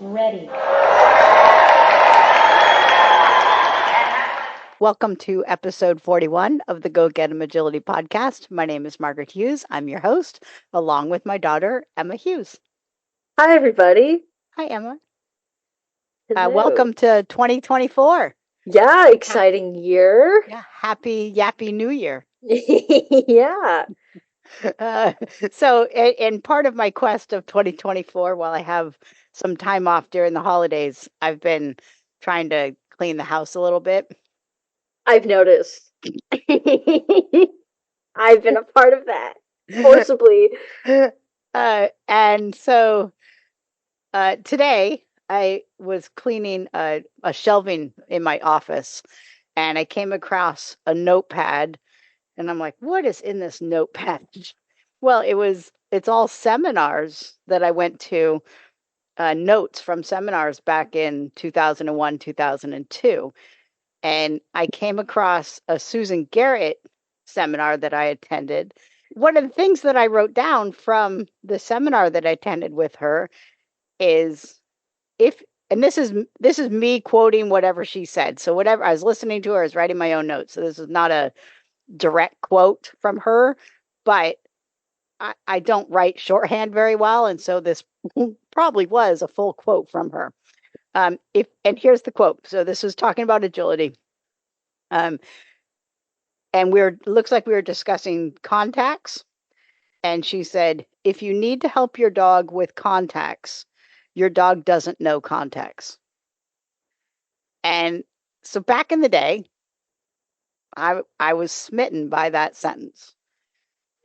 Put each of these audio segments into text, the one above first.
Ready. Welcome to episode 41 of the Go Get 'em Agility podcast. My name is Margaret Hughes. I'm your host, along with my daughter, Emma Hughes. Hi, everybody. Hi, Emma. Hello. Welcome to 2024. Yeah, exciting year. Yeah, happy Yappy New Year. Yeah. So, in part of my quest of 2024, while I have some time off during the holidays, I've been trying to clean the house a little bit. I've noticed. I've been a part of that, forcibly. And so today I was cleaning a shelving in my office and I came across a notepad and I'm like, what is in this notepad? Well, it's all seminars that I went to, notes from seminars back in 2001, 2002. And I came across a Susan Garrett seminar that I attended. One of the things that I wrote down from the seminar that I attended with her is if and this is me quoting whatever she said. So whatever I was listening to her, I was writing my own notes. So this is not a direct quote from her, but I don't write shorthand very well, and so this probably was a full quote from her. If and here's the quote. So this was talking about agility. And looks like we were discussing contacts. And she said, if you need to help your dog with contacts, your dog doesn't know contacts. And so back in the day, I was smitten by that sentence.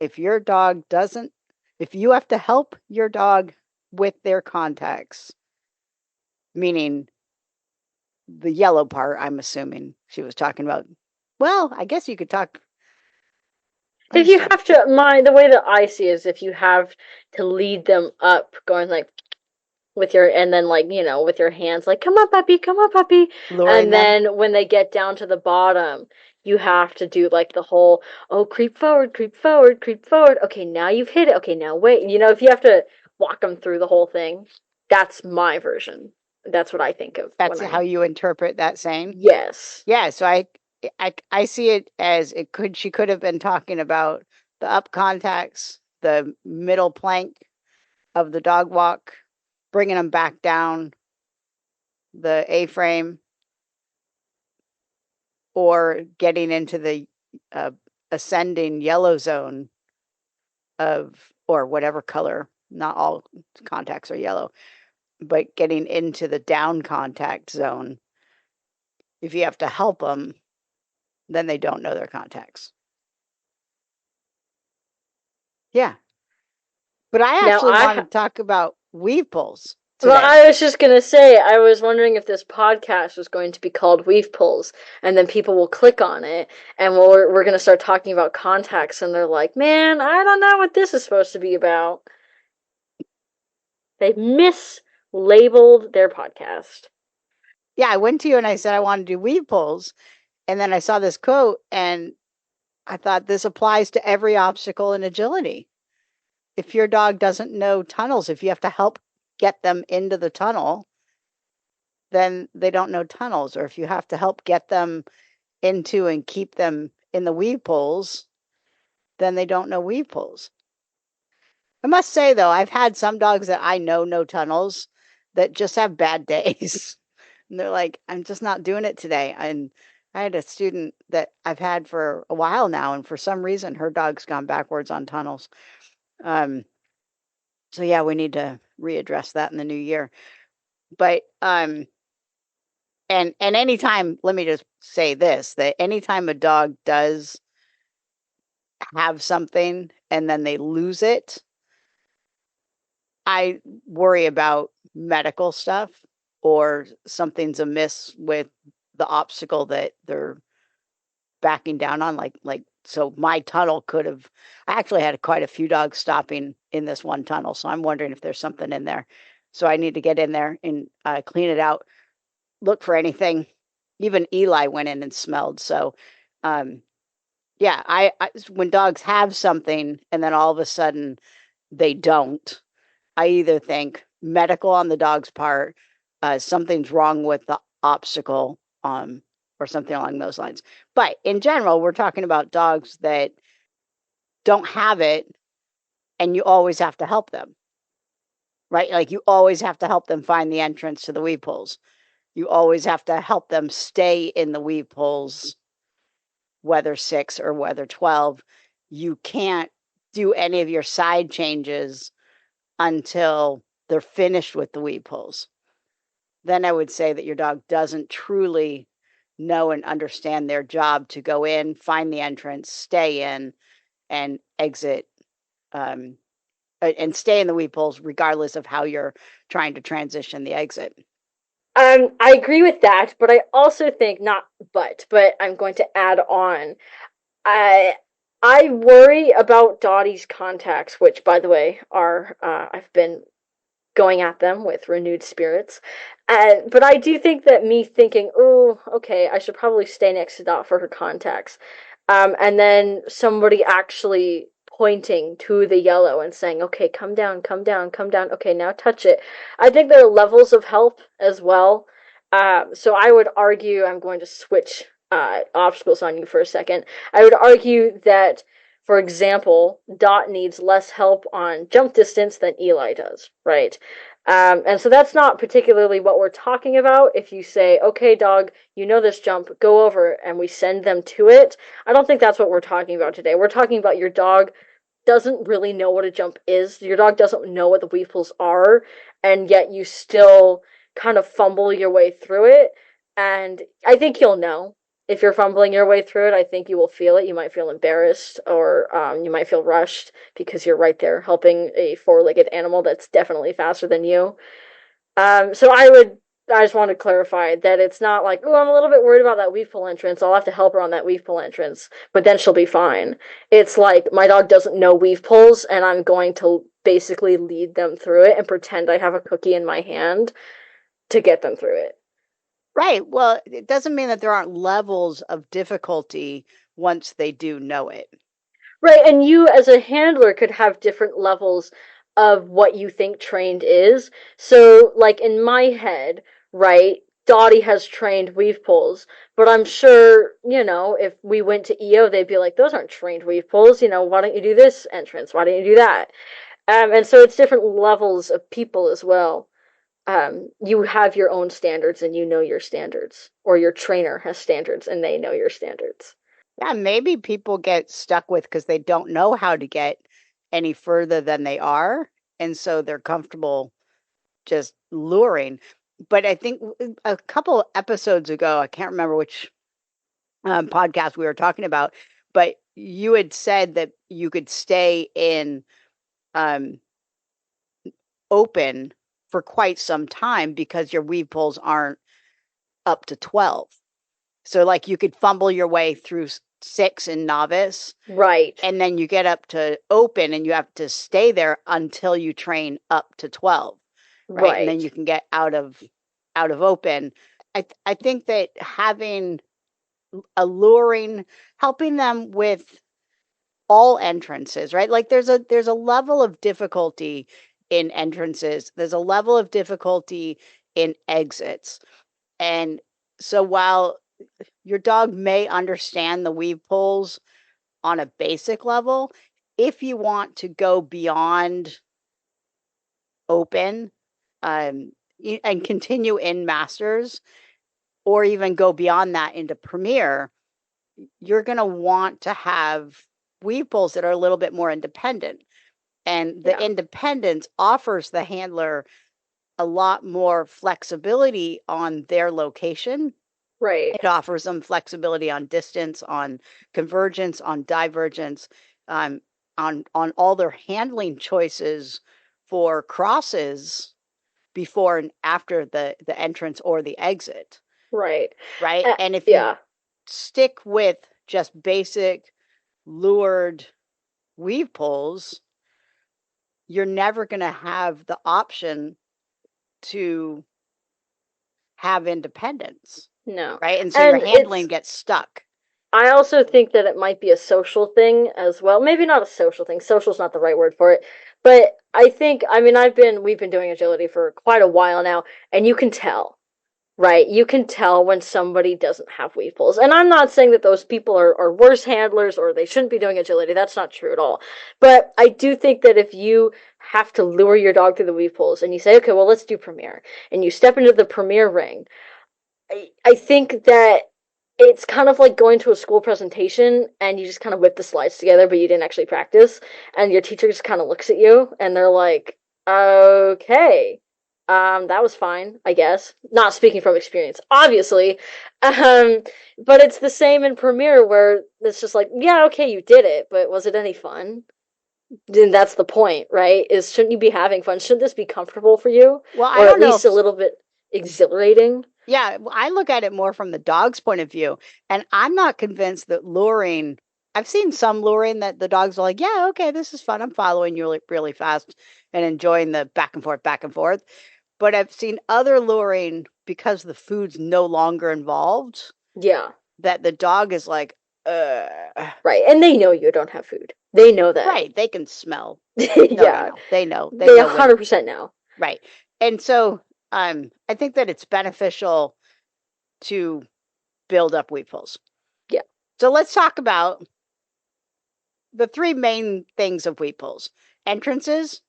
If you have to help your dog with their contacts, meaning the yellow part, I'm assuming she was talking about. Well, I guess you could talk. If you have to, the way that I see is if you have to lead them up, going like with your, and then like, with your hands, like, come on, puppy. Luring And then when they get down to the bottom, you have to do like the whole, oh, creep forward. Okay, now you've hit it. Okay, now wait. If you have to walk them through the whole thing, that's my version. That's what I think of. That's how you interpret that saying? Yes. Yeah, so I see it as she could have been talking about the up contacts, the middle plank of the dog walk, bringing them back down the A-frame, or getting into the ascending yellow zone or whatever color. Not all contacts are yellow, but getting into the down contact zone. If you have to help them, then they don't know their contacts. Yeah. But I actually want to talk about weave pulls today. Well, I was just going to say, I was wondering if this podcast was going to be called Weave Pulls, and then people will click on it, and we're going to start talking about contacts, and they're like, man, I don't know what this is supposed to be about. They mislabeled their podcast. Yeah, I went to you and I said I want to do weave pulls, and then I saw this quote, and I thought this applies to every obstacle in agility. If your dog doesn't know tunnels, if you have to help get them into the tunnel, then they don't know tunnels. Or if you have to help get them into and keep them in the weave pulls, then they don't know weave pulls. I must say, though, I've had some dogs that I know tunnels that just have bad days. And they're like, I'm just not doing it today. And I had a student that I've had for a while now, and for some reason, her dog's gone backwards on tunnels. So yeah, we need to readdress that in the new year. But and anytime, let me just say this, that anytime a dog does have something and then they lose it, I worry about medical stuff or something's amiss with the obstacle that they're backing down on. So my tunnel I actually had quite a few dogs stopping in this one tunnel. So I'm wondering if there's something in there. So I need to get in there and clean it out, look for anything. Even Eli went in and smelled. So, yeah, I when dogs have something and then all of a sudden they don't, I either think, medical on the dog's part, something's wrong with the obstacle, or something along those lines. But in general, we're talking about dogs that don't have it, and you always have to help them, right? Like you always have to help them find the entrance to the weave poles. You always have to help them stay in the weave poles, whether 6 or whether 12. You can't do any of your side changes until they're finished with the weave poles. Then I would say that your dog doesn't truly know and understand their job to go in, find the entrance, stay in, and exit, um, and stay in the weave poles regardless of how you're trying to transition the exit. I agree with that, but I also think not but I'm going to add on. I I worry about Dottie's contacts, which by the way are I've been going at them with renewed spirits. But I do think that me thinking, oh, okay, I should probably stay next to Dot for her contacts, and then somebody actually pointing to the yellow and saying, okay, come down, come down, come down. Okay, now touch it. I think there are levels of help as well. So I would argue, I'm going to switch obstacles on you for a second. I would argue that, for example, Dot needs less help on jump distance than Eli does, right? And so that's not particularly what we're talking about. If you say, okay, dog, you know this jump, go over, and we send them to it, I don't think that's what we're talking about today. We're talking about your dog doesn't really know what a jump is. Your dog doesn't know what the weave pools are, and yet you still kind of fumble your way through it. And I think you'll know if you're fumbling your way through it. I think you will feel it. You might feel embarrassed, or you might feel rushed because you're right there helping a four-legged animal that's definitely faster than you. So I just want to clarify that it's not like, oh, I'm a little bit worried about that weave pool entrance. I'll have to help her on that weave pool entrance, but then she'll be fine. It's like my dog doesn't know weave pools, and I'm going to basically lead them through it and pretend I have a cookie in my hand to get them through it. Right. Well, it doesn't mean that there aren't levels of difficulty once they do know it. Right, and you as a handler could have different levels of what you think trained is. So, like in my head, right, Dottie has trained weave pulls, but I'm sure, if we went to EO, they'd be like, those aren't trained weave pulls, why don't you do this entrance? Why don't you do that? And so it's different levels of people as well. You have your own standards and you know your standards, or your trainer has standards and they know your standards. Yeah, maybe people get stuck with because they don't know how to get any further than they are. And so they're comfortable just luring. But I think a couple episodes ago, I can't remember which podcast we were talking about, but you had said that you could stay in um, open for quite some time because your weave pulls aren't up to 12. So, like, you could fumble your way through 6 in novice, Right, and then you get up to open and you have to stay there until you train up to 12, right? And then right, you can get out of open. I think that having alluring, helping them with all entrances, right? Like there's a level of difficulty in entrances. There's a level of difficulty in exits. And so while your dog may understand the weave pulls on a basic level, if you want to go beyond open, um, and continue in masters, or even go beyond that into premier, you're going to want to have weave pulls that are a little bit more independent. And the yeah, independence offers the handler a lot more flexibility on their location. right, It offers them flexibility on distance, on convergence, on divergence, um, on all their handling choices for crosses before and after the entrance or the exit, right. right? Uh, And if you yeah, stick with just basic lured weave pulls, you're never going to have the option to have independence, no. right? And so your And handling gets stuck. I also think that it might be a social thing as well. Maybe not a social thing. Social's not the right word for it. But I think, I mean, we've been doing agility for quite a while now, and you can tell, right? You can tell when somebody doesn't have weave pulls. And I'm not saying that those people are worse handlers or they shouldn't be doing agility. That's not true at all. But I do think that if you have to lure your dog through the weave pulls and you say, okay, well, let's do Premier, and you step into the Premier ring, I think that it's kind of like going to a school presentation and you just kind of whip the slides together, but you didn't actually practice. And your teacher just kind of looks at you and they're like, okay, that was fine, I guess. Not speaking from experience, obviously. Um, but it's the same in Premiere where it's just like, yeah, okay, you did it, but was it any fun? Then that's the point, right? Is shouldn't you be having fun? Shouldn't this be comfortable for you? Well, I Or at don't know least a if little bit exhilarating? Yeah, I look at it more from the dog's point of view, and I'm not convinced that luring. I've seen some luring that the dogs are like, "Yeah, okay, this is fun. I'm following you really, really fast and enjoying the back and forth, back and forth." But I've seen other luring because the food's no longer involved, Yeah. that the dog is like, Right. And they know you don't have food. They know that. right, they can smell. No, no, Yeah. no. They They know when, 100% know. right. And so, I think that it's beneficial to build up weed pulls. Yeah. So let's talk about the three main things of weed pulls: entrances,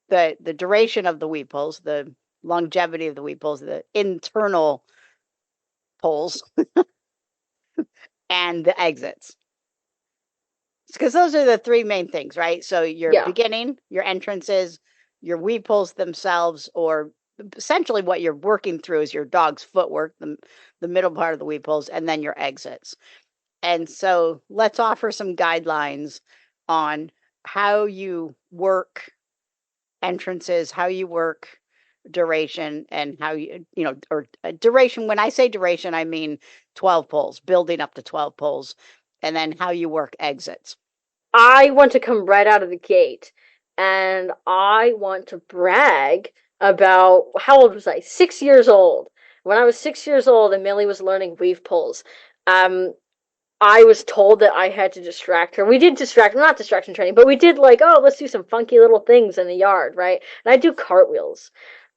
the duration of the weed pulls, the longevity of the weed pulls, the internal pulls, and the exits. Because those are the three main things, right? So your Yeah. beginning, your entrances, your weed pulls themselves, or essentially what you're working through is your dog's footwork, the middle part of the weed pulls, and then your exits. And so let's offer some guidelines on how you work entrances, how you work duration, and how or duration. When I say duration, I mean 12 pulls, building up to 12 pulls, and then how you work exits. I want to come right out of the gate and I want to brag about how old was I? 6 years old. When I was 6 years old and Millie was learning weave pulls, um, I was told that I had to distract her. We did not distraction training, but we did like, oh, let's do some funky little things in the yard, right? And I do cartwheels.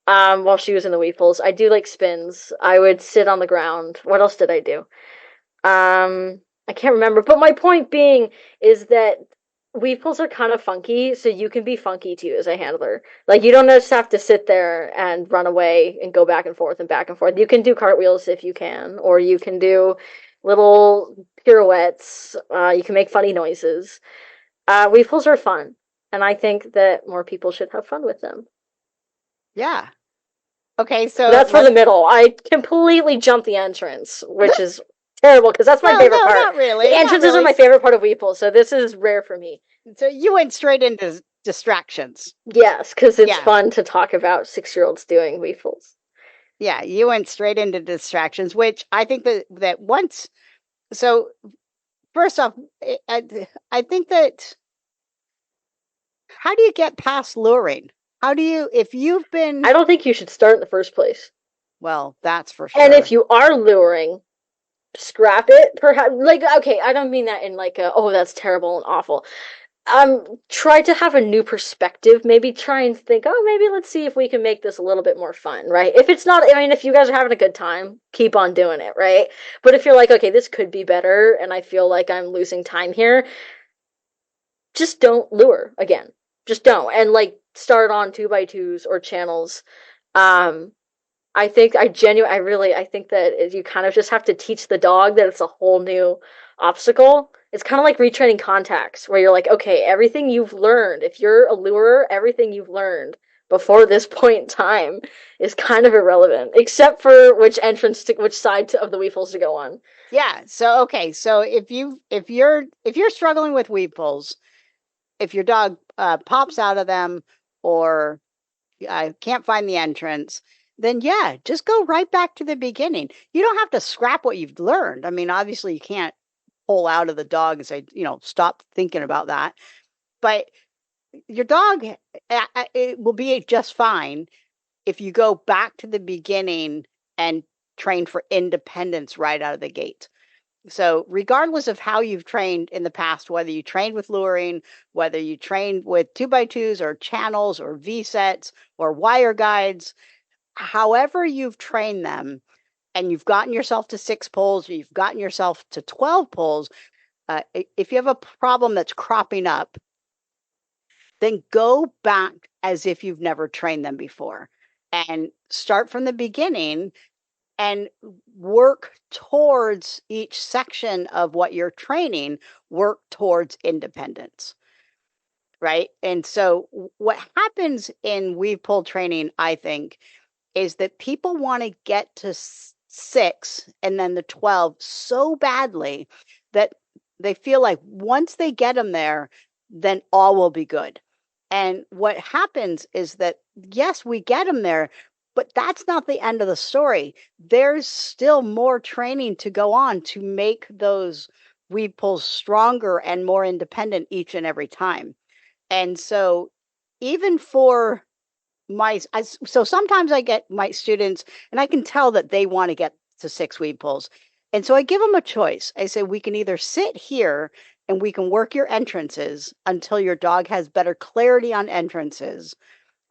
While she was in the weave pulls, I do like spins. I would sit on the ground. What else did I do? I can't remember. But my point being is that weave pulls are kind of funky, so you can be funky too as a handler. Like you don't just have to sit there and run away and go back and forth and back and forth. You can do cartwheels if you can, or you can do little pirouettes. You can make funny noises. Weave pulls are fun, and I think that more people should have fun with them. Yeah. Okay, So so that's for the let's. middle. I completely jumped the entrance, which is terrible because that's my No, favorite no, part. not The really, not entrances are really. my favorite part of Weeple, so this is rare for me. So you went straight into distractions. Yes, because it's Yeah, fun to talk about 6-year-olds doing Weeples. yeah, you went straight into distractions, which I think that once. So first off, I think that how do you get past luring? How do you, if you've I been, don't think you should start in the first place. well, that's for And if sure. you are luring, scrap it. Perhaps, like, okay, I don't mean that in like a, oh, that's terrible and awful. Try to have a new perspective. Maybe try and think, oh, maybe let's see if we can make this a little bit more fun, right? If it's not, I mean, if you guys are having a good time, keep on doing it, right? But if you're like, okay, this could be better and I feel like I'm losing time here, just don't lure again. Just don't. And like start on 2x2s or channels. Um, I think that you kind of just have to teach the dog that it's a whole new obstacle. It's kind of like retraining contacts, where you're like, okay, everything you've learned, if you're a lurer, everything you've learned before this point in time is kind of irrelevant, except for which side of the weevils to go on. Yeah. So okay. So if you're struggling with weed pulls, if your dog pops out of them or can't find the entrance, then yeah, just go right back to the beginning. You don't have to scrap what you've learned. I mean, obviously, you can't pull out of the dog and say, stop thinking about that. But your dog, it will be just fine if you go back to the beginning and train for independence right out of the gate. So regardless of how you've trained in the past, whether you trained with luring, whether you trained with 2x2s or channels or V sets or wire guides, however you've trained them and you've gotten yourself to 6 poles, or you've gotten yourself to 12 poles, if you have a problem that's cropping up, then go back as if you've never trained them before and start from the beginning and work towards each section of what you're training, work towards independence. Right. And so, what happens in weave pull training, I think, is that people want to get to 6 and then the 12 so badly that they feel like once they get them there, then all will be good. And what happens is that, yes, we get them there, but that's not the end of the story. There's still more training to go on to make those weave pulls stronger and more independent each and every time. And so, even for so sometimes I get my students and I can tell that they want to get to 6 weave pulls. And so I give them a choice. I say, we can either sit here and we can work your entrances until your dog has better clarity on entrances,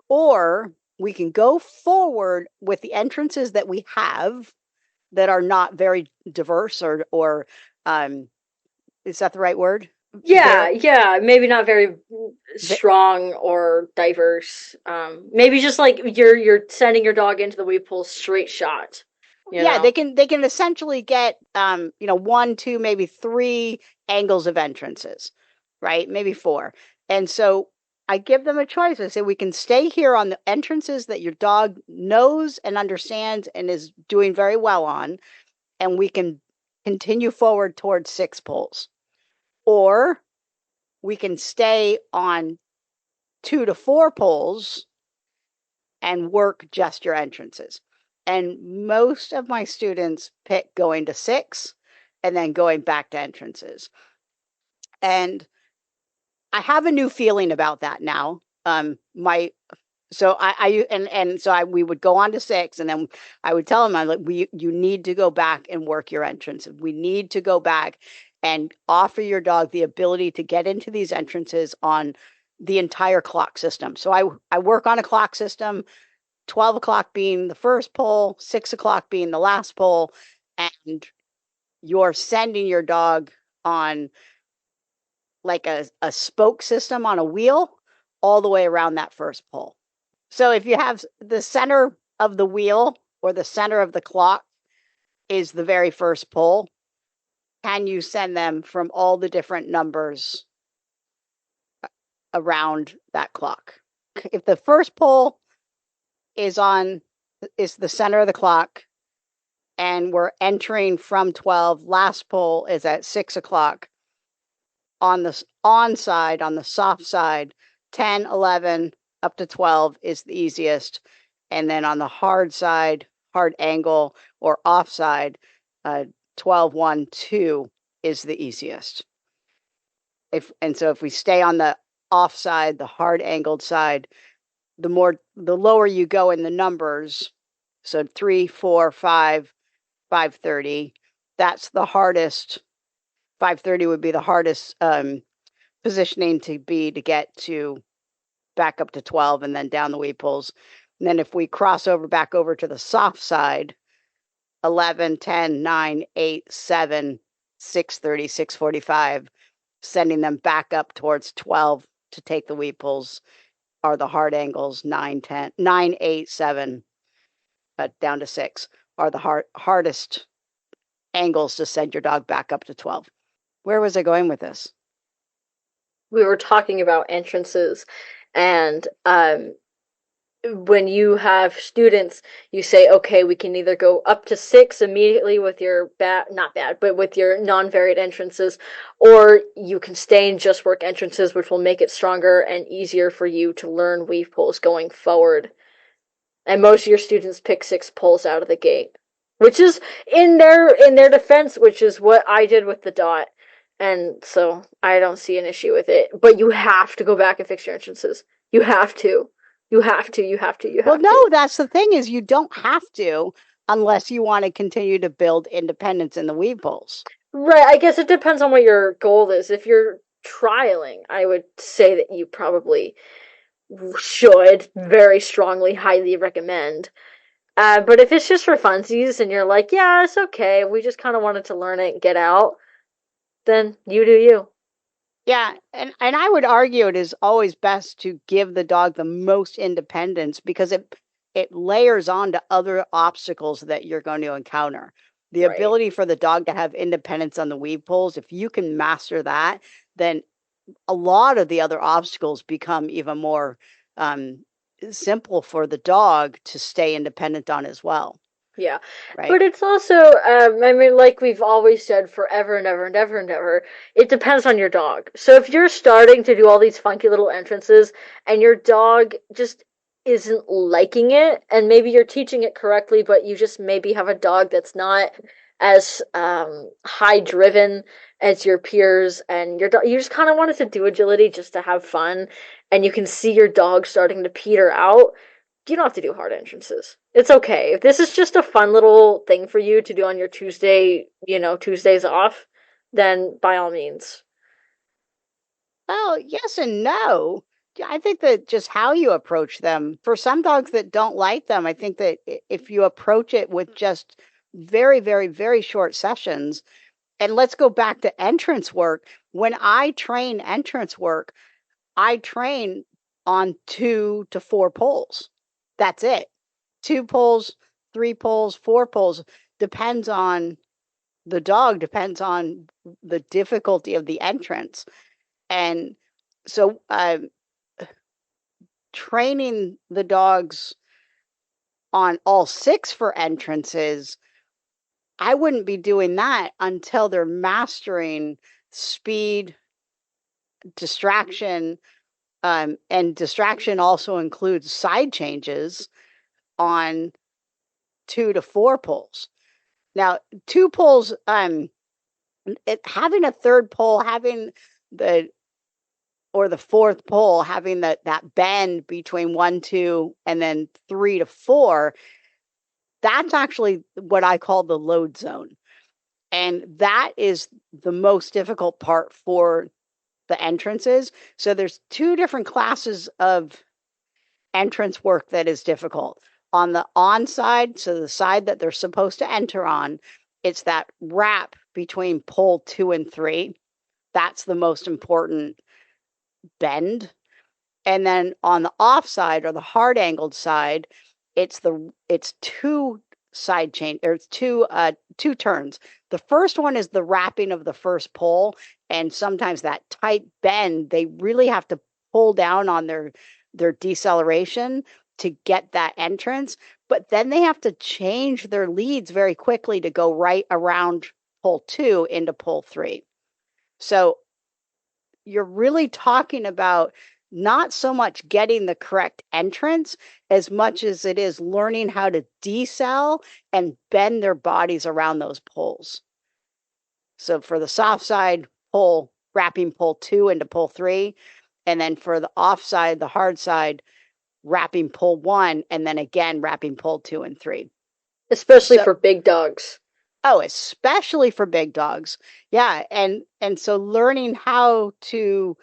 or we can go forward with the entrances that we have that are not very diverse or is that the right word? Yeah, Very, yeah, maybe not very strong or diverse. Maybe just like you're sending your dog into the weave pool straight shot, you yeah, know. they can essentially get 1, 2, maybe 3 angles of entrances, right? Maybe 4. And so I give them a choice. I say we can stay here on the entrances that your dog knows and understands and is doing very well on, and we can continue forward towards 6 poles. Or we can stay on 2 to 4 poles and work just your entrances. And most of my students pick going to 6 and then going back to entrances. And I have a new feeling about that now. My so and so we would go on to 6, and then I would tell them, I like, you need to go back and work your entrance. We need to go back and offer your dog the ability to get into these entrances on the entire clock system. So I work on a clock system, 12 o'clock being the first pole, 6 o'clock being the last pole, and you're sending your dog on like a spoke system on a wheel all the way around that first pole. So if you have the center of the wheel or the center of the clock is the very first pole, can you send them from all the different numbers around that clock? If the first pole is the center of the clock and we're entering from 12, last pole is at 6 o'clock, on the on side, on the soft side, 10, 11 up to 12 is the easiest. And then on the hard side, hard angle or offside, 12, 1, 2 is the easiest. So if we stay on the offside, the hard angled side, the lower you go in the numbers, so 3, 4, 5, 530, that's the hardest. 530 would be the hardest positioning to get to back up to 12 and then down the weave poles. And then if we cross over back over to the soft side, 11, 10, 9, 8, 7, 630, 645, sending them back up towards 12 to take the weave poles are the hard angles. 9, 10, 9, 8, 7, down to 6 are the hardest angles to send your dog back up to 12. Where was I going with this? We were talking about entrances, and when you have students, you say, okay, we can either go up to 6 immediately with your not bad, but with your non-varied entrances, or you can stay and just work entrances, which will make it stronger and easier for you to learn weave pulls going forward. And most of your students pick 6 pulls out of the gate, which is in their defense, which is what I did with the dot. And so I don't see an issue with it. But you have to go back and fix your entrances. You have to. You have to. You have to. You Well, have no, to. that's the thing is you don't have to unless you want to continue to build independence in the weave poles. Right, I guess it depends on what your goal is. If you're trialing, I would say that you probably should very strongly, highly recommend. But if it's just for funsies and you're like, yeah, it's okay, we just kind of wanted to learn it and get out, then you do you. Yeah, and I would argue it is always best to give the dog the most independence because it layers on to other obstacles that you're going to encounter. The Right. ability for the dog to have independence on the weave poles, if you can master that, then a lot of the other obstacles become even more um, simple for the dog to stay independent on as well, Yeah. right? But it's also, I mean, like we've always said forever and ever and ever and ever, it depends on your dog. So if you're starting to do all these funky little entrances and your dog just isn't liking it, and maybe you're teaching it correctly, but you just maybe have a dog that's not as high driven as your peers, and your dog, you just kind of wanted to do agility just to have fun, and you can see your dog starting to peter out, you don't have to do hard entrances. It's okay. If this is just a fun little thing for you to do on your Tuesday, Tuesdays off, then by all means. Well, yes and no. Yeah, I think that just how you approach them. For some dogs that don't like them, I think that if you approach it with just very, very, very short sessions, and let's go back to entrance work. When I train entrance work, I train on 2 to 4 poles. That's it. 2 poles, 3 poles, 4 poles depends on the dog, depends on the difficulty of the entrance. And so training the dogs on all 6 for entrances, I wouldn't be doing that until they're mastering speed, distraction, and distraction also includes side changes on 2 to 4 poles. Now, 2 poles, having a third pole, having the or the fourth pole, having that bend between 1, 2, and then 3 to 4, that's actually what I call the load zone. And that is the most difficult part for the entrances. So there's 2 different classes of entrance work that is difficult. On the on side, so the side that they're supposed to enter on, it's that wrap between pole 2 and 3. That's the most important bend. And then on the off side or the hard angled side, it's two side chain or it's two turns. The first one is the wrapping of the first pole, and sometimes that tight bend, they really have to pull down on their deceleration to get that entrance, but then they have to change their leads very quickly to go right around pole 2 into pole 3. So you're really talking about not so much getting the correct entrance as much as it is learning how to decel and bend their bodies around those poles. So for the soft side pole, wrapping pole 2 into pole 3, and then for the off side, the hard side, wrapping pole 1, and then again wrapping pole 2 and 3. Especially So for big dogs. oh, especially for big dogs. Yeah, and so learning how to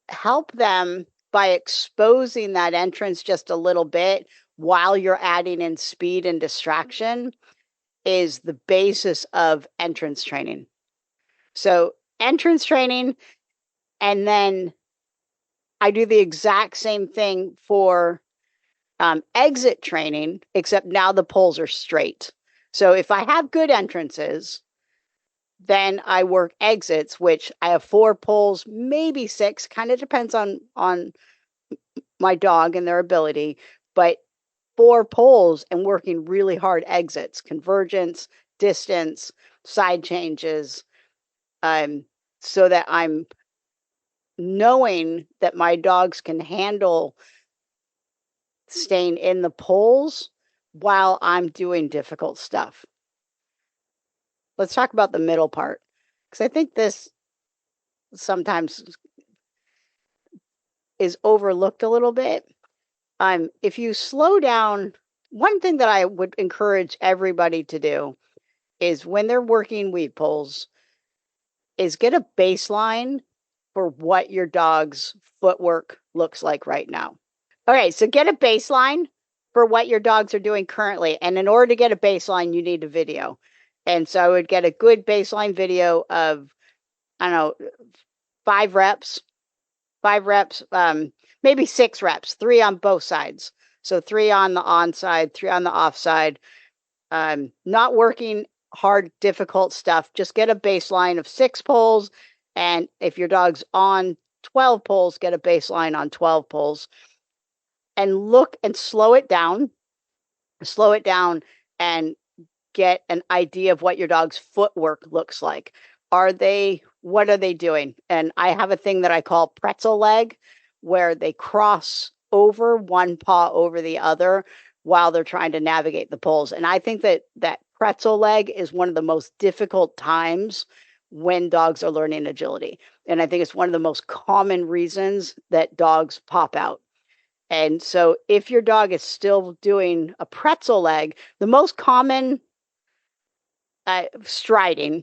help them by exposing that entrance just a little bit while you're adding in speed and distraction is the basis of entrance training. So, entrance training, and then I do the exact same thing for exit training, except now the poles are straight. So, if I have good entrances, then I work exits, which I have 4 poles, maybe 6, kind of depends on my dog and their ability, but 4 poles and working really hard exits, convergence, distance, side changes, um, so that I'm knowing that my dogs can handle staying in the poles while I'm doing difficult stuff. Let's talk about the middle part because I think this sometimes is overlooked a little bit. If you slow down, one thing that I would encourage everybody to do is when they're working weed pulls, is get a baseline for what your dog's footwork looks like right now. Okay, so get a baseline for what your dogs are doing currently. And in order to get a baseline, you need a video. And so I would get a good baseline video of, I don't know, 5 reps, 5 reps, maybe 6 reps, 3 on both sides. So 3 on the on side, 3 on the off side. Not working hard, difficult stuff. Just get a baseline of 6 pulls. And if your dog's on 12 pulls, get a baseline on 12 pulls and look and slow it down and get an idea of what your dog's footwork looks like. What are they doing? And I have a thing that I call pretzel leg, where they cross over one paw over the other while they're trying to navigate the poles. And I think that pretzel leg is one of the most difficult times when dogs are learning agility. And I think it's one of the most common reasons that dogs pop out. And so if your dog is still doing a pretzel leg, the most common striding,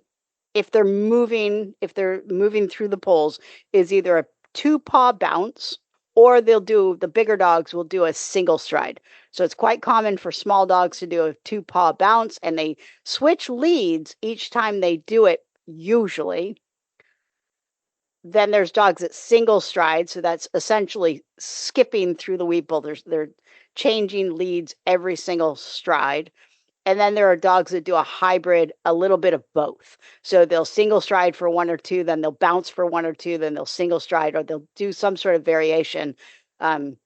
if they're moving through the poles, is either a 2-paw bounce, or the bigger dogs will do a single stride. So it's quite common for small dogs to do a 2-paw bounce, and they switch leads each time they do it, usually. Then there's dogs that single stride, so that's essentially skipping through the weed pull. They're changing leads every single stride. And then there are dogs that do a hybrid, a little bit of both. So they'll single stride for 1 or 2, then they'll bounce for 1 or 2, then they'll single stride, or they'll do some sort of variation.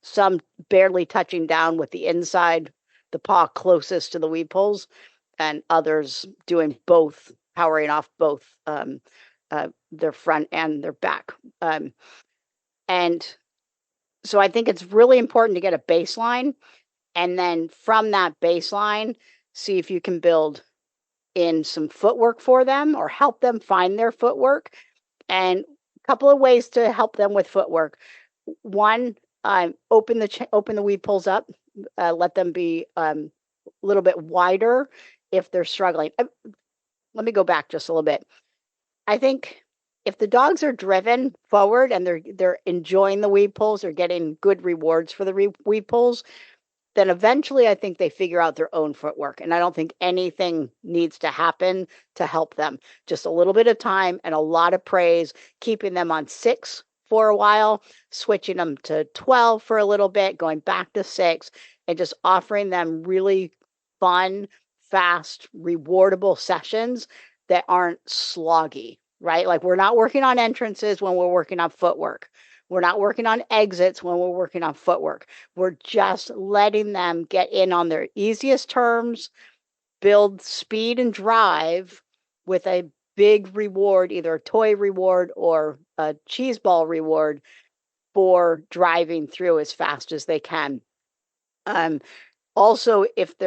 Some barely touching down with the inside, the paw closest to the weed pulls, and others doing both, powering off both their front and their back. And so I think it's really important to get a baseline. And then from that baseline, see if you can build in some footwork for them or help them find their footwork. And a couple of ways to help them with footwork. One, open the weed pulls up, let them be a little bit wider if they're struggling. Let me go back just a little bit. I think if the dogs are driven forward and they're enjoying the weed pulls, they're getting good rewards for the weed pulls, then eventually I think they figure out their own footwork. And I don't think anything needs to happen to help them. Just a little bit of time and a lot of praise, keeping them on 6 for a while, switching them to 12 for a little bit, going back to 6, and just offering them really fun, fast, rewardable sessions that aren't sloggy, right? Like, we're not working on entrances when we're working on footwork. We're not working on exits when we're working on footwork. We're just letting them get in on their easiest terms, build speed and drive with a big reward, either a toy reward or a cheese ball reward for driving through as fast as they can. Also, if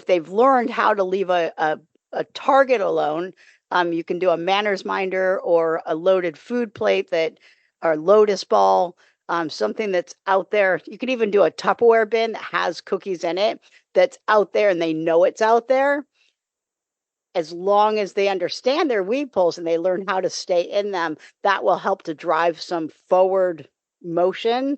they've learned how to leave a target alone, you can do a manners minder or a loaded food plate or lotus ball, something that's out there. You can even do a Tupperware bin that has cookies in it that's out there and they know it's out there. As long as they understand their weed pulls and they learn how to stay in them, that will help to drive some forward motion.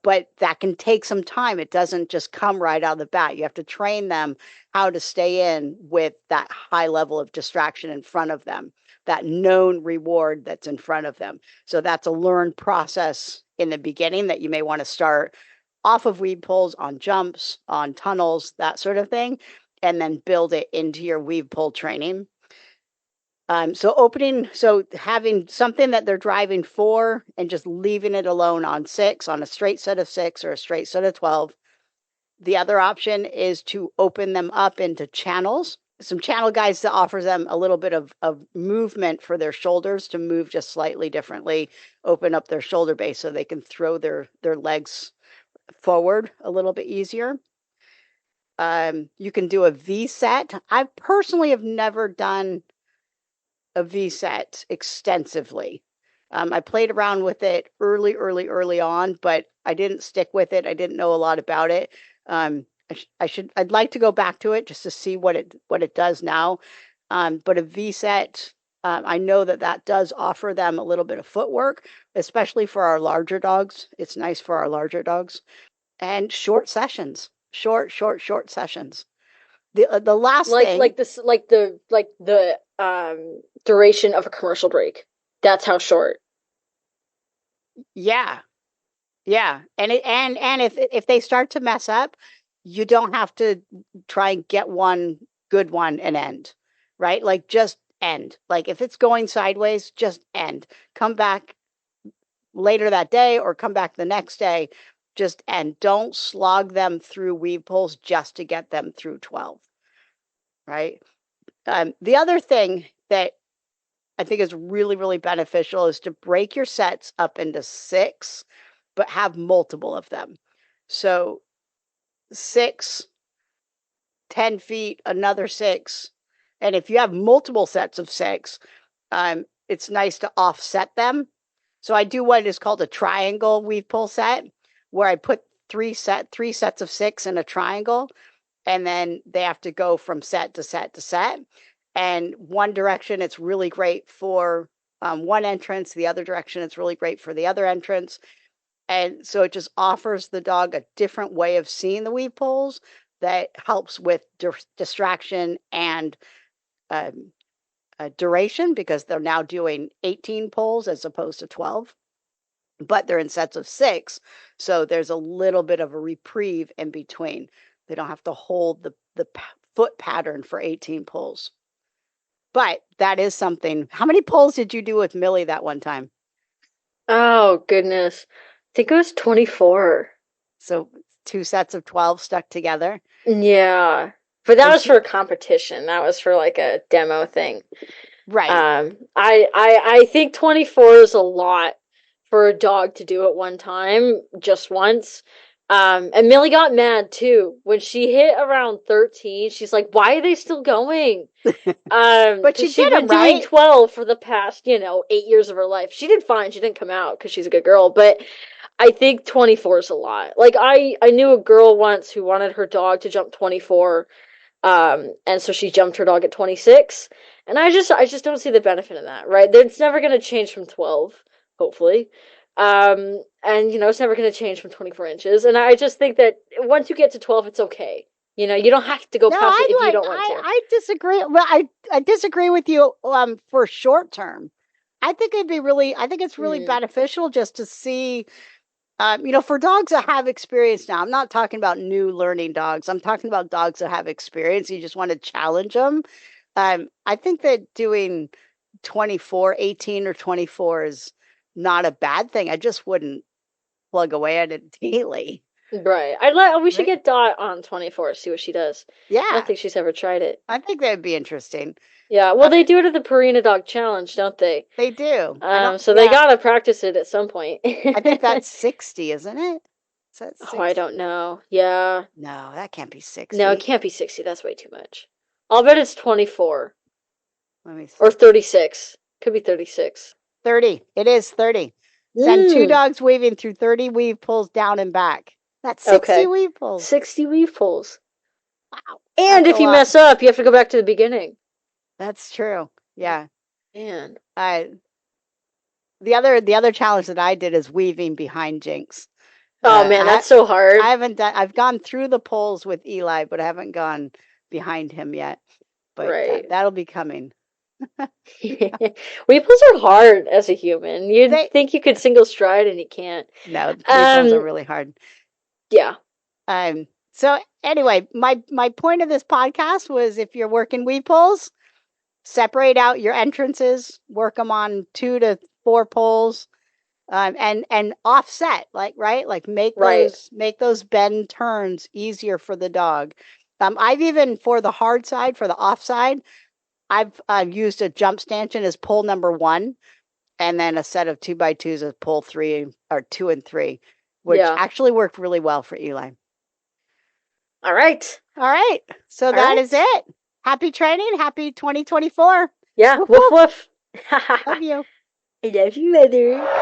But that can take some time. It doesn't just come right out of the bat. You have to train them how to stay in with that high level of distraction in front of them, that known reward that's in front of them. So that's a learned process in the beginning that you may want to start off of weed pulls, on jumps, on tunnels, that sort of thing, and then build it into your weed pull training. So having something that they're driving for and just leaving it alone on 6, on a straight set of 6 or a straight set of 12. The other option is to open them up into channels. Some channel guides that offers them a little bit of movement for their shoulders to move just slightly differently, open up their shoulder base so they can throw their legs forward a little bit easier. You can do a V set. I personally have never done a V set extensively. I played around with it early on, but I didn't stick with it. I didn't know a lot about it. I'd like to go back to it just to see what it does now. But a V set, I know that does offer them a little bit of footwork, especially for our larger dogs. It's nice for our larger dogs and short sessions, short sessions. The last thing, the duration of a commercial break. That's how short. yeah, yeah, and if they start to mess up, you don't have to try and get one good one and end, right? Like just end. Like if it's going sideways, just end. Come back later that day or come back the next day, just end. Don't slog them through weave pulls just to get them through 12, right? The other thing that I think is really, really beneficial is to break your sets up into 6, but have multiple of them. So 6, 10 feet, another 6. And if you have multiple sets of 6, it's nice to offset them. So I do what is called a triangle weave pull set, where I put three sets of 6 in a triangle, and then they have to go from set to set to set. And one direction, it's really great for one entrance. The other direction, it's really great for the other entrance. And so it just offers the dog a different way of seeing the weave pulls that helps with distraction and duration, because they're now doing 18 pulls as opposed to 12, but they're in sets of 6. So there's a little bit of a reprieve in between. They don't have to hold the foot pattern for 18 pulls. But that is something. How many pulls did you do with Millie that one time? Oh, goodness. I think it was 24. So 2 sets of 12 stuck together. Yeah. But that And was for a competition. That was for like a demo thing. right. I think 24 is a lot for a dog to do at one time, just once. And Millie got mad too. When she hit around 13, she's like, why are they still going? But she Because she'd did been them, doing right? 12 for the past, 8 years of her life. She did fine. She didn't come out because she's a good girl. But I think 24 is a lot. Like I knew a girl once who wanted her dog to jump 24. And so she jumped her dog at 26. And I just don't see the benefit in that, right? It's never gonna change from 12, hopefully. And it's never gonna change from 24 inches. And I just think that once you get to 12, it's okay. You don't have to go No, past it if you don't want to. I disagree. Well, I disagree with you for short term. I think it's really Mm, beneficial just to see, for dogs that have experience now. I'm not talking about new learning dogs. I'm talking about dogs that have experience. You just want to challenge them. I think that doing 24, 18 or 24 is not a bad thing. I just wouldn't plug away at it daily. right. We should Right? get Dot on 24, see what she does. I don't Yeah, think she's ever tried it. I think that would be interesting. Yeah, well, Uh, they do it at the Purina Dog Challenge, don't they? they do. I don't, So they yeah, gotta practice it at some point. I think that's 60, isn't it? Is that Oh, I don't 60? know. Yeah. No, that can't be No, it 60. can't be 60. That's way too much. I'll bet it's 24 Let me or see. 36. Could be 36. 30. It is 30. Send 2 Mm, dogs weaving through 30 weave pulls down and back. That's 60 okay. weave pulls. 60 weave pulls. Wow. And That's a if you lot. mess up, you have to go back to the beginning. That's true. Yeah. Man. I the other challenge that I did is weaving behind Jinx. Oh man, I that's so hard. I haven't done. I've gone through the poles with Eli, but I haven't gone behind him yet. But Right. that'll be coming. Weave pulls are hard as a human. You'd They think you could single stride and you can't. No, weave poles are Um, really hard. yeah. So anyway, my point of this podcast was, if you're working weave poles, separate out your entrances, work them on 2 to 4 poles, and offset, like, right, like Right. make those bend turns easier for the dog. I've even, for the hard side, for the off side, I've used a jump stanchion as pole number 1, and then a set of 2x2s as pole 3, or 2 and 3, which Yeah. actually worked really well for Eli. All right. All right, so All that is right. it. Happy training. Happy 2024. Yeah. Woof Woof woof. woof. Love you. I love you, mother.